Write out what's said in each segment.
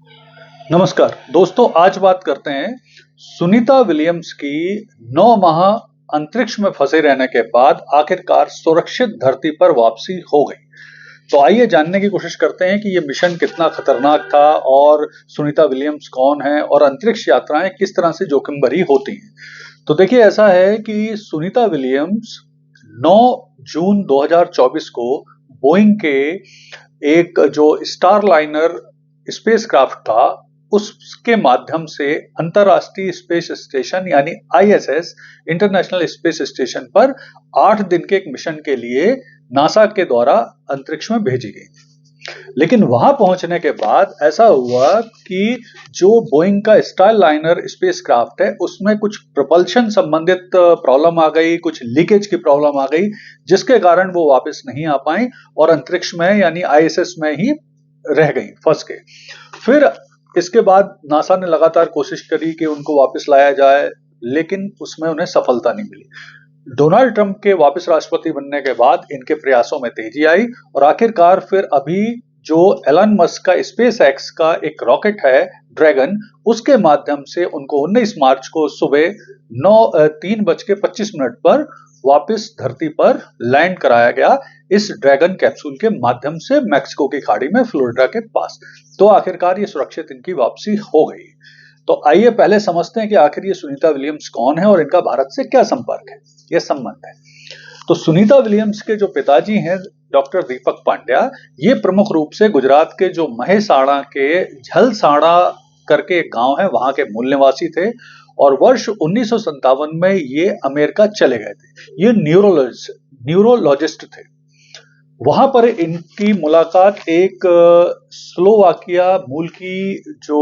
नमस्कार दोस्तों, आज बात करते हैं सुनीता विलियम्स की 9 माह अंतरिक्ष में फंसे रहने के बाद आखिरकार सुरक्षित धरती पर वापसी हो गई। तो आइए जानने की कोशिश करते हैं कि ये मिशन कितना खतरनाक था और सुनीता विलियम्स कौन है और अंतरिक्ष यात्राएं किस तरह से जोखिम भरी होती हैं। तो देखिए, ऐसा है कि सुनीता विलियम्स 9 जून 2024 को बोइंग के एक जो स्टार लाइनर स्पेसक्राफ्ट था उसके माध्यम से अंतरराष्ट्रीय स्पेस स्टेशन यानी आईएसएस इंटरनेशनल स्पेस स्टेशन पर 8 दिन के एक मिशन के लिए नासा के द्वारा अंतरिक्ष में भेजी गई। लेकिन वहां पहुंचने के बाद ऐसा हुआ कि जो बोइंग का स्टार लाइनर स्पेसक्राफ्ट है उसमें कुछ प्रपल्शन संबंधित प्रॉब्लम आ गई, कुछ लीकेज की प्रॉब्लम आ गई, जिसके कारण वो वापस नहीं आ पाई और अंतरिक्ष में यानी आईएसएस में ही रह गई, फंस गए। फिर इसके बाद नासा ने लगातार कोशिश करी कि उनको वापस लाया जाए, लेकिन उसमें उन्हें सफलता नहीं मिली। डोनाल्ड ट्रंप के वापस राष्ट्रपति बनने के बाद इनके प्रयासों में तेजी आई और आखिरकार फिर अभी जो एलन मस्क का स्पेस एक्स का एक रॉकेट है ड्रैगन, उसके माध्यम से उनको 19 मार्च को सुबह 3:25 पर वापस धरती पर लैंड कराया गया इस ड्रैगन कैप्सूल के माध्यम से मैक्सिको की खाड़ी में फ्लोरिडा के पास। तो आखिरकार ये सुरक्षित इनकी वापसी हो गई। तो आइए पहले समझते हैं कि आखिर ये सुनीता विलियम्स कौन है और इनका भारत से क्या संपर्क है, ये संबंध है। तो सुनीता विलियम्स के जो पिताजी हैं डॉक्टर दीपक पांड्या, ये प्रमुख रूप से गुजरात के जो महेसाणा के झलसाड़ा करके एक गांव है वहां के मूल निवासी थे और वर्ष 1957 में ये अमेरिका चले गए थे। ये न्यूरोलॉजिस्ट थे। वहां पर इनकी मुलाकात एक स्लोवाकिया मूल की जो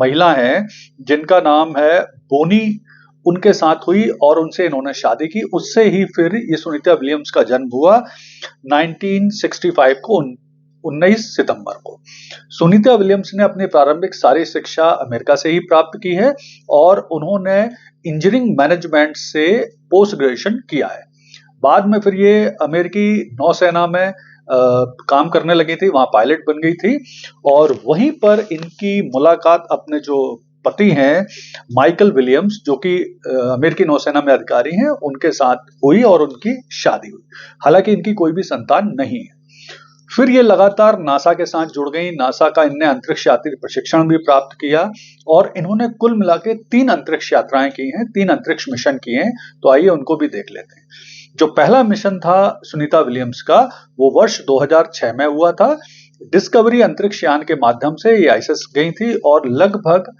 महिला हैं जिनका नाम है बोनी, उनके साथ हुई और उनसे इन्होंने शादी की। उससे ही फिर ये सुनीता विलियम्स का जन्म हुआ 1965 को 19 सितंबर को। सुनीता विलियम्स ने अपनी प्रारंभिक सारी शिक्षा अमेरिका से ही प्राप्त की है और उन्होंने इंजीनियरिंग मैनेजमेंट से पोस्ट ग्रेजुएशन किया है। बाद में फिर ये अमेरिकी नौसेना में काम करने लगी थी, वहां पायलट बन गई थी और वहीं पर इनकी मुलाकात अपने जो पति हैं माइकल विलियम्स, जो कि अमेरिकी नौसेना में अधिकारी हैं, उनके साथ हुई और उनकी शादी हुई। हालांकि इनकी कोई भी संतान नहीं है। फिर ये लगातार नासा के साथ जुड़ गई। नासा का इनने अंतरिक्ष यात्री प्रशिक्षण भी प्राप्त किया और इन्होंने कुल मिला के 3 अंतरिक्ष यात्राएं की हैं, 3 अंतरिक्ष मिशन किए हैं। तो आइए उनको भी देख लेते हैं। जो पहला मिशन था सुनीता विलियम्स का, वो वर्ष 2006 में हुआ था। डिस्कवरी अंतरिक्ष यान के माध्यम से ये आईएसएस गई थी और लगभग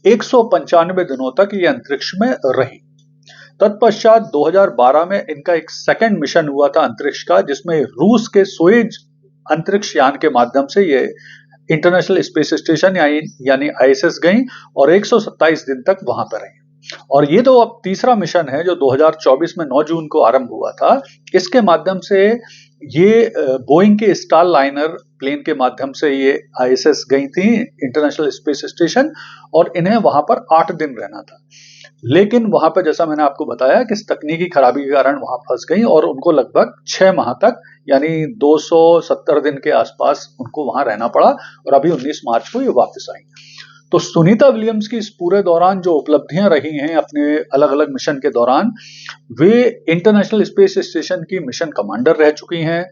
195 दिनों तक ये अंतरिक्ष में रही। तत्पश्चात 2012 में इनका एक सेकंड मिशन हुआ था अंतरिक्ष का, जिसमें रूस के सोयुज अंतरिक्ष यान के माध्यम से ये इंटरनेशनल स्पेस स्टेशन यानी आईएसएस गई और 127 दिन तक वहां पर रही। और ये तो अब तीसरा मिशन है जो 2024 में 9 जून को आरंभ हुआ था। इसके माध्यम से ये बोइंग के स्टार लाइनर प्लेन के माध्यम से ये आईएसएस गई थी इंटरनेशनल स्पेस स्टेशन और इन्हें वहां पर 8 दिन रहना था। लेकिन वहां पर जैसा मैंने आपको बताया कि इस तकनीकी खराबी के कारण वहां फंस गई और उनको लगभग 6 माह तक यानी 270 दिन के आसपास उनको वहां रहना पड़ा और अभी 19 मार्च को ये वापस आई। तो सुनीता विलियम्स की इस पूरे दौरान जो उपलब्धियां रही हैं अपने अलग अलग मिशन के दौरान, वे इंटरनेशनल स्पेस स्टेशन की मिशन कमांडर रह चुकी हैं।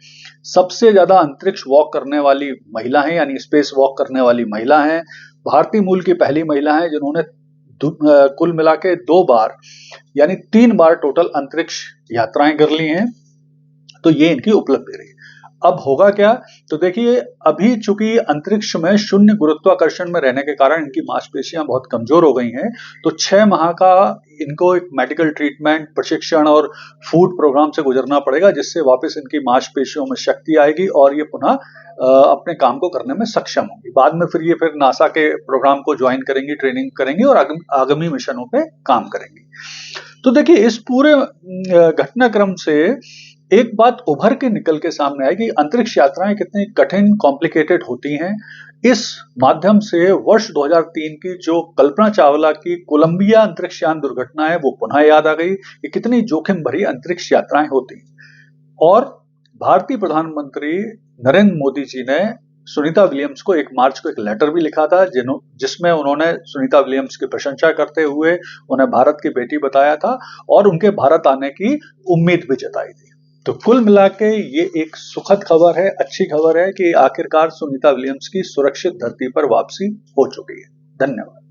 सबसे ज्यादा अंतरिक्ष वॉक करने वाली महिला हैं यानी स्पेस वॉक करने वाली महिला हैं। भारतीय मूल की पहली महिला हैं जिन्होंने कुल मिला के 2 बार यानी 3 बार टोटल अंतरिक्ष यात्राएं कर ली हैं। तो ये इनकी उपलब्धि रही। अब होगा क्या? तो देखिए, अभी चूंकि अंतरिक्ष में शून्य गुरुत्वाकर्षण में रहने के कारण इनकी मांसपेशियां बहुत कमजोर हो गई हैं। तो 6 माह का इनको एक मेडिकल ट्रीटमेंट, प्रशिक्षण और फूड प्रोग्राम से गुजरना पड़ेगा, जिससे वापस इनकी मांसपेशियों में शक्ति आएगी और ये पुनः अपने काम को करने में सक्षम होंगी। बाद में फिर नासा के प्रोग्राम को ज्वाइन करेंगी, ट्रेनिंग करेंगी और आगामी मिशनों पे काम करेंगी। तो देखिए, इस पूरे घटनाक्रम से एक बात उभर के निकल के सामने आई कि अंतरिक्ष यात्राएं कितनी कठिन, कॉम्प्लिकेटेड होती हैं। इस माध्यम से वर्ष 2003 की जो कल्पना चावला की कोलंबिया अंतरिक्ष यान दुर्घटना है वो पुनः याद आ गई कि कितनी जोखिम भरी अंतरिक्ष यात्राएं होती हैं। और भारतीय प्रधानमंत्री नरेंद्र मोदी जी ने सुनीता विलियम्स को 1 मार्च को एक लेटर भी लिखा था जिसमें उन्होंने सुनीता विलियम्स की प्रशंसा करते हुए उन्हें भारत की बेटी बताया था और उनके भारत आने की उम्मीद भी जताई थी। तो कुल मिला के ये एक सुखद खबर है, अच्छी खबर है कि आखिरकार सुनीता विलियम्स की सुरक्षित धरती पर वापसी हो चुकी है। धन्यवाद।